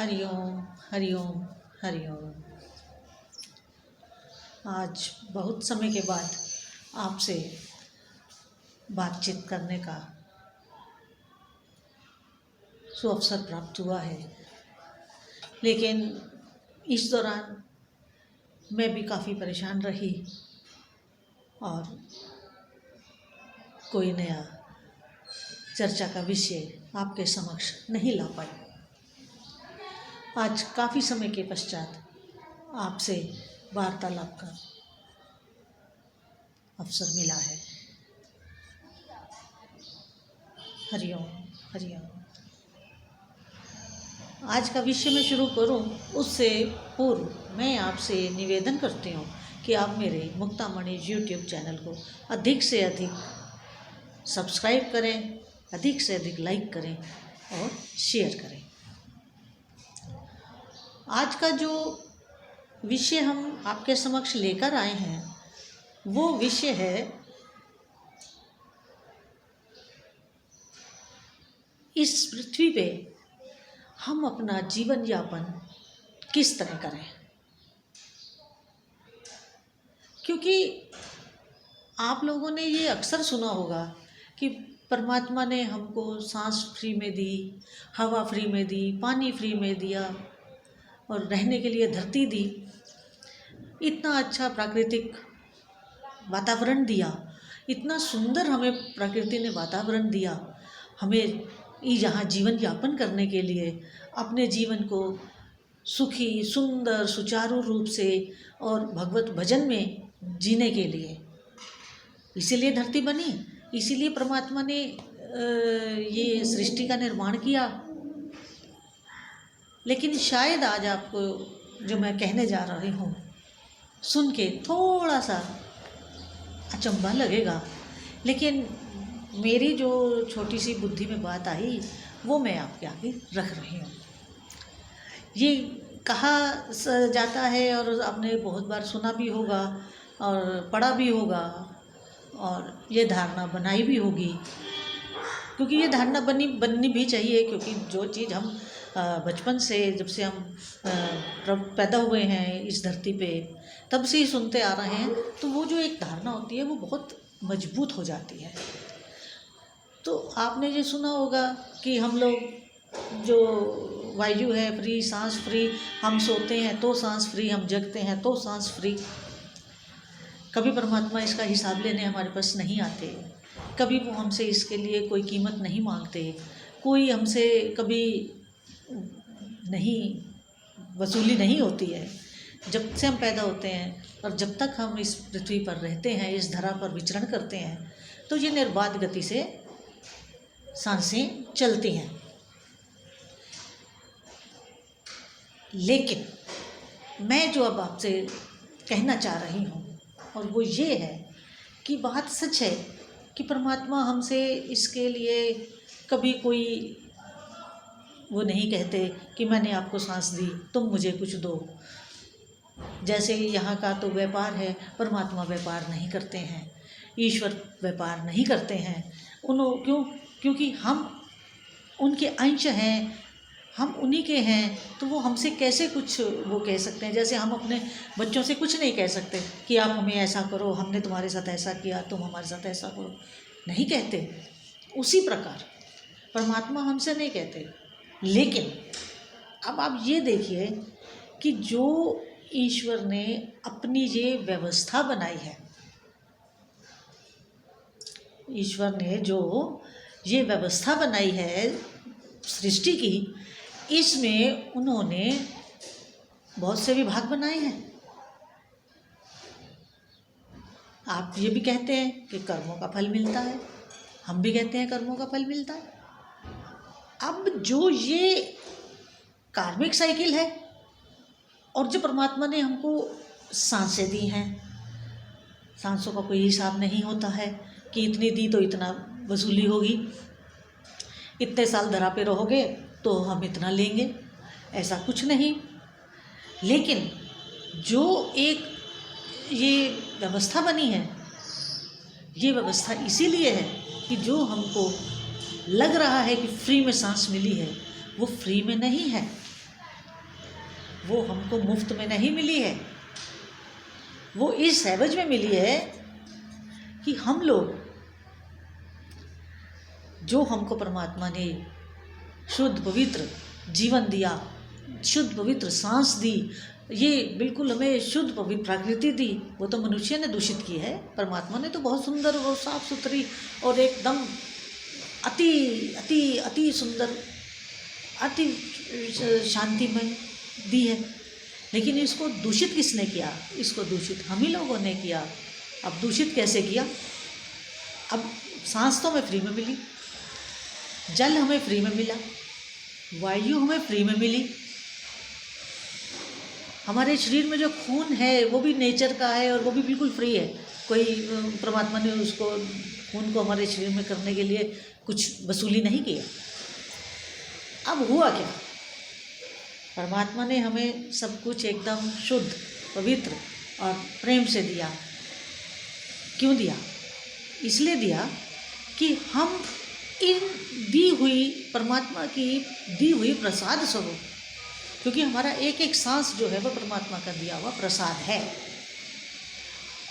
हरिओम हरिओम हरिओम। आज बहुत समय के बाद आपसे बातचीत करने का सुअवसर प्राप्त हुआ है, लेकिन इस दौरान मैं भी काफ़ी परेशान रही और कोई नया चर्चा का विषय आपके समक्ष नहीं ला पाई। आज काफ़ी समय के पश्चात आपसे वार्तालाप का अवसर मिला है। हरिओम हरिओम। आज का विषय मैं शुरू करूं उससे पूर्व मैं आपसे निवेदन करती हूं कि आप मेरे मुक्तामणि यूट्यूब चैनल को अधिक से अधिक सब्सक्राइब करें, अधिक से अधिक लाइक करें और शेयर करें। आज का जो विषय हम आपके समक्ष लेकर आए हैं वो विषय है इस पृथ्वी पे हम अपना जीवन यापन किस तरह करें। क्योंकि आप लोगों ने ये अक्सर सुना होगा कि परमात्मा ने हमको सांस फ्री में दी, हवा फ्री में दी, पानी फ्री में दिया और रहने के लिए धरती दी, इतना अच्छा प्राकृतिक वातावरण दिया, इतना सुंदर हमें प्रकृति ने वातावरण दिया, हमें यहाँ जीवन यापन करने के लिए अपने जीवन को सुखी, सुंदर, सुचारू रूप से और भगवत भजन में जीने के लिए। इसीलिए धरती बनी, इसीलिए परमात्मा ने ये सृष्टि का निर्माण किया। लेकिन शायद आज आपको जो मैं कहने जा रही हूँ सुन के थोड़ा सा अचंभा लगेगा, लेकिन मेरी जो छोटी सी बुद्धि में बात आई वो मैं आपके आगे रख रही हूँ। ये कहा जाता है और आपने बहुत बार सुना भी होगा और पढ़ा भी होगा और ये धारणा बनाई भी होगी, क्योंकि ये धारणा बननी भी चाहिए। क्योंकि जो चीज़ हम बचपन से, जब से हम पैदा हुए हैं इस धरती पे, तब से ही सुनते आ रहे हैं, तो वो जो एक धारणा होती है वो बहुत मजबूत हो जाती है। तो आपने ये सुना होगा कि हम लोग जो वायु है फ्री, सांस फ्री, हम सोते हैं तो सांस फ्री, हम जगते हैं तो सांस फ्री। कभी परमात्मा इसका हिसाब लेने हमारे पास नहीं आते, कभी वो हमसे इसके लिए कोई कीमत नहीं मांगते, कोई हमसे कभी नहीं वसूली नहीं होती है। जब से हम पैदा होते हैं और जब तक हम इस पृथ्वी पर रहते हैं, इस धरा पर विचरण करते हैं, तो ये निर्बाध गति से सांसें चलती हैं। लेकिन मैं जो अब आपसे कहना चाह रही हूँ और वो ये है कि बात सच है कि परमात्मा हमसे इसके लिए कभी कोई वो नहीं कहते कि मैंने आपको सांस दी, तुम मुझे कुछ दो। जैसे यहाँ का तो व्यापार है, परमात्मा व्यापार नहीं करते हैं, ईश्वर व्यापार नहीं करते हैं। क्योंकि हम उनके अंश हैं, हम उन्हीं के हैं, तो वो हमसे कैसे कुछ वो कह सकते हैं। जैसे हम अपने बच्चों से कुछ नहीं कह सकते कि आप हमें ऐसा करो, हमने तुम्हारे साथ ऐसा किया, तुम हमारे साथ ऐसा करो, नहीं कहते। उसी प्रकार परमात्मा हमसे नहीं कहते। लेकिन अब आप ये देखिए कि जो ईश्वर ने अपनी ये व्यवस्था बनाई है, ईश्वर ने जो ये व्यवस्था बनाई है सृष्टि की, इसमें उन्होंने बहुत से विभाग बनाए हैं। आप ये भी कहते हैं कि कर्मों का फल मिलता है, हम भी कहते हैं कर्मों का फल मिलता है। अब जो ये कार्मिक साइकिल है और जो परमात्मा ने हमको सांसें दी हैं, सांसों का कोई हिसाब नहीं होता है कि इतनी दी तो इतना वसूली होगी, इतने साल धरा पे रहोगे तो हम इतना लेंगे, ऐसा कुछ नहीं। लेकिन जो एक ये व्यवस्था बनी है, ये व्यवस्था इसीलिए है कि जो हमको लग रहा है कि फ्री में सांस मिली है, वो फ्री में नहीं है। वो हमको मुफ्त में नहीं मिली है, वो इस एवज में मिली है कि हम लोग, जो हमको परमात्मा ने शुद्ध पवित्र जीवन दिया, शुद्ध पवित्र सांस दी, ये बिल्कुल हमें शुद्ध पवित्र प्रकृति दी, वो तो मनुष्य ने दूषित की है। परमात्मा ने तो बहुत सुंदर और साफ सुथरी और एकदम अति अति अति सुंदर, अति शांतिमय दी है। लेकिन इसको दूषित किसने किया? इसको दूषित हम ही लोगों ने किया। अब दूषित कैसे किया? अब सांस तो हमें फ्री में मिली, जल हमें फ्री में मिला, वायु हमें फ्री में मिली, हमारे शरीर में जो खून है वो भी नेचर का है और वो भी बिल्कुल फ्री है। कोई परमात्मा ने उसको खून को हमारे शरीर में करने के लिए कुछ वसूली नहीं किया। अब हुआ क्या? परमात्मा ने हमें सब कुछ एकदम शुद्ध पवित्र और प्रेम से दिया। क्यों दिया? इसलिए दिया कि हम इन दी हुई परमात्मा की दी हुई प्रसाद स्वरूप, क्योंकि हमारा एक एक सांस जो है वो परमात्मा का दिया हुआ प्रसाद है।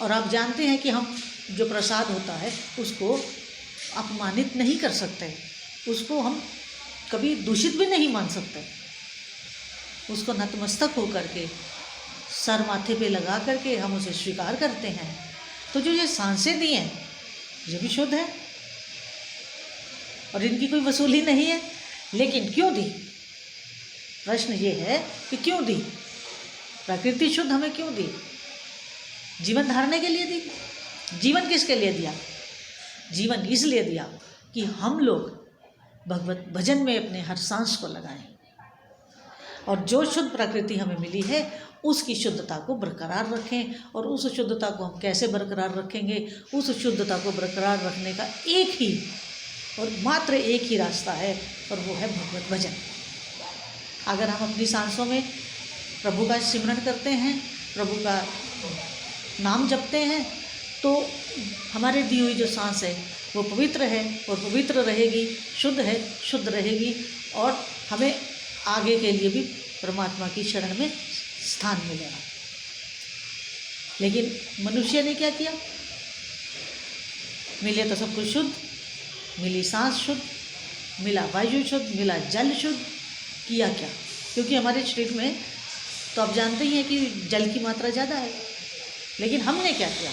और आप जानते हैं कि हम जो प्रसाद होता है उसको अपमानित नहीं कर सकते, उसको हम कभी दूषित भी नहीं मान सकते। उसको नतमस्तक होकर के, सर माथे पे लगा करके हम उसे स्वीकार करते हैं। तो जो ये सांसें दी हैं ये भी शुद्ध है और इनकी कोई वसूली नहीं है। लेकिन क्यों दी? प्रश्न ये है कि क्यों दी? प्रकृति शुद्ध हमें क्यों दी? जीवन धारने के लिए दी। जीवन किसके लिए दिया? जीवन इसलिए दिया कि हम लोग भगवत भजन में अपने हर सांस को लगाएं और जो शुद्ध प्रकृति हमें मिली है उसकी शुद्धता को बरकरार रखें। और उस शुद्धता को हम कैसे बरकरार रखेंगे? उस शुद्धता को बरकरार रखने का एक ही और मात्र एक ही रास्ता है और वो है भगवत भजन। अगर हम अपनी सांसों में प्रभु का सिमरन करते हैं, प्रभु का नाम जपते हैं, तो हमारे दी हुई जो सांस है वो पवित्र है और पवित्र रहेगी, शुद्ध है, शुद्ध रहेगी और हमें आगे के लिए भी परमात्मा की शरण में स्थान मिलेगा। लेकिन मनुष्य ने क्या किया? मिले तो सब कुछ शुद्ध, मिली सांस शुद्ध, मिला वायु शुद्ध, मिला जल शुद्ध। किया क्या? क्योंकि हमारे शरीर में तो आप जानते ही हैं कि जल की मात्रा ज़्यादा है। लेकिन हमने क्या किया?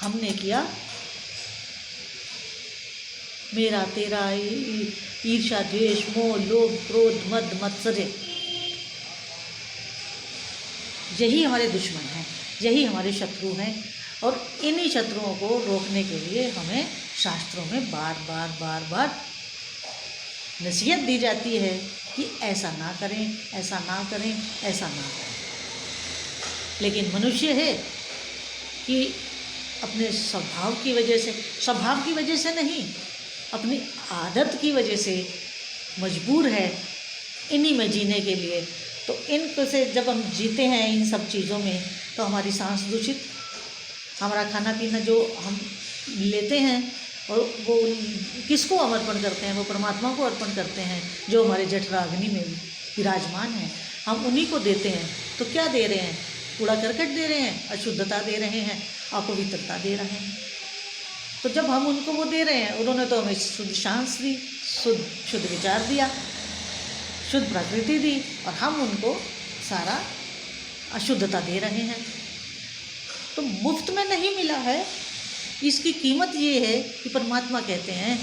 हमने किया मेरा तेरा, ईर्ष्या द्वेष मोह लोभ क्रोध मद मत्सर्य, यही हमारे दुश्मन हैं, यही हमारे शत्रु हैं। और इन्हीं शत्रुओं को रोकने के लिए हमें शास्त्रों में बार बार बार बार नसीहत दी जाती है कि ऐसा ना करें, ऐसा ना करें, ऐसा ना करें। लेकिन मनुष्य है कि अपने स्वभाव की वजह से नहीं, अपनी आदत की वजह से मजबूर है इन्हीं में जीने के लिए। तो इन से जब हम जीते हैं इन सब चीज़ों में, तो हमारी सांस दूषित, हमारा खाना पीना जो हम लेते हैं और वो किसको अर्पण करते हैं? वो परमात्मा को अर्पण करते हैं जो हमारे जठराग्नि में विराजमान है। हम उन्हीं को देते हैं। तो क्या दे रहे हैं? कूड़ा करकट दे रहे हैं, अशुद्धता दे रहे हैं, अपवित्रता दे रहे हैं। तो जब हम उनको वो दे रहे हैं, उन्होंने तो हमें शुद्ध सांस दी, शुद्ध विचार दिया, शुद्ध प्रकृति दी, और हम उनको सारा अशुद्धता दे रहे हैं। तो मुफ्त में नहीं मिला है। इसकी कीमत ये है कि परमात्मा कहते हैं,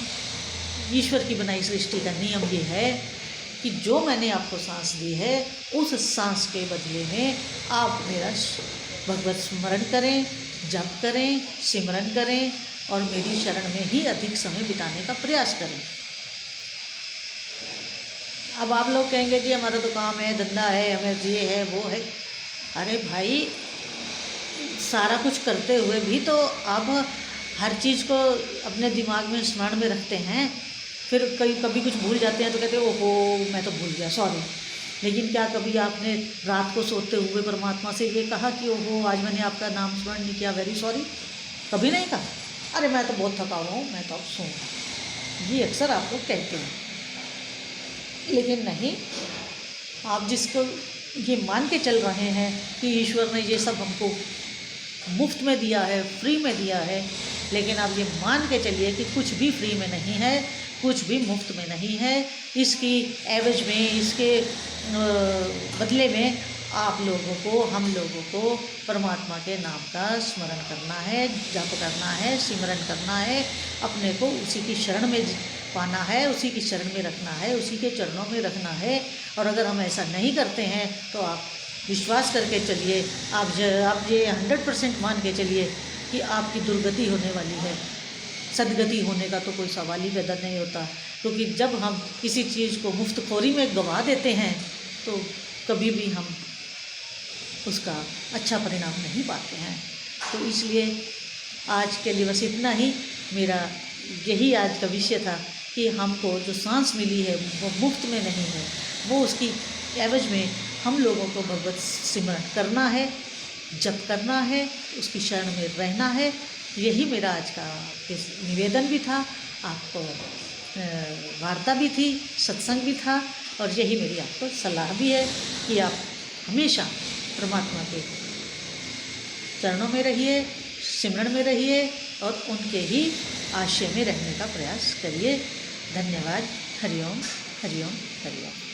ईश्वर की बनाई सृष्टि का नियम ये है कि जो मैंने आपको सांस दी है, उस सांस के बदले में आप मेरा भगवत स्मरण करें, जप करें, सिमरन करें और मेरी शरण में ही अधिक समय बिताने का प्रयास करें। अब आप लोग कहेंगे जी हमारा तो काम है, धंधा है, हमें ये है वो है। अरे भाई, सारा कुछ करते हुए भी तो आप हर चीज़ को अपने दिमाग में स्मरण में रखते हैं। फिर कभी कुछ भूल जाते हैं तो कहते हैं ओहो मैं तो भूल गया, सॉरी। लेकिन क्या कभी आपने रात को सोते हुए परमात्मा से ये कहा कि ओहो आज मैंने आपका नाम स्मरण नहीं किया, वेरी सॉरी? कभी नहीं कहा। अरे मैं तो बहुत थका हुआ हूँ, मैं तो अब सोऊंगा। ये अक्सर आप लोग कहते हैं। लेकिन नहीं, आप ये मान के चल रहे हैं कि ईश्वर ने ये सब हमको मुफ्त में दिया है, फ्री में दिया है, लेकिन आप ये मान के चलिए कि कुछ भी फ्री में नहीं है, कुछ भी मुफ्त में नहीं है। इसकी एवज में, इसके बदले में आप लोगों को, हम लोगों को परमात्मा के नाम का स्मरण करना है, जप करना है, सिमरन करना है, अपने को उसी की शरण में पाना है, उसी की शरण में रखना है, उसी के चरणों में रखना है। और अगर हम ऐसा नहीं करते हैं तो आप विश्वास करके चलिए, आप ये 100% मान के चलिए कि आपकी दुर्गति होने वाली है। सदगति होने का तो कोई सवाल ही पैदा नहीं होता, क्योंकि जब हम किसी चीज़ को मुफ्तखोरी में गंवा देते हैं तो कभी भी हम उसका अच्छा परिणाम नहीं पाते हैं। तो इसलिए आज के लिए बस इतना ही। मेरा यही आज का विषय था कि हमको जो सांस मिली है वो मुफ्त में नहीं है, वो उसकी एवज में हम लोगों को भगवत सिमरन करना है, जप करना है, उसकी शरण में रहना है। यही मेरा आज का निवेदन भी था, आपको वार्ता भी थी, सत्संग भी था, और यही मेरी आपको सलाह भी है कि आप हमेशा परमात्मा के चरणों में रहिए, सिमरन में रहिए और उनके ही आश्रय में रहने का प्रयास करिए। धन्यवाद। हरिओम हरिओम हरिओम।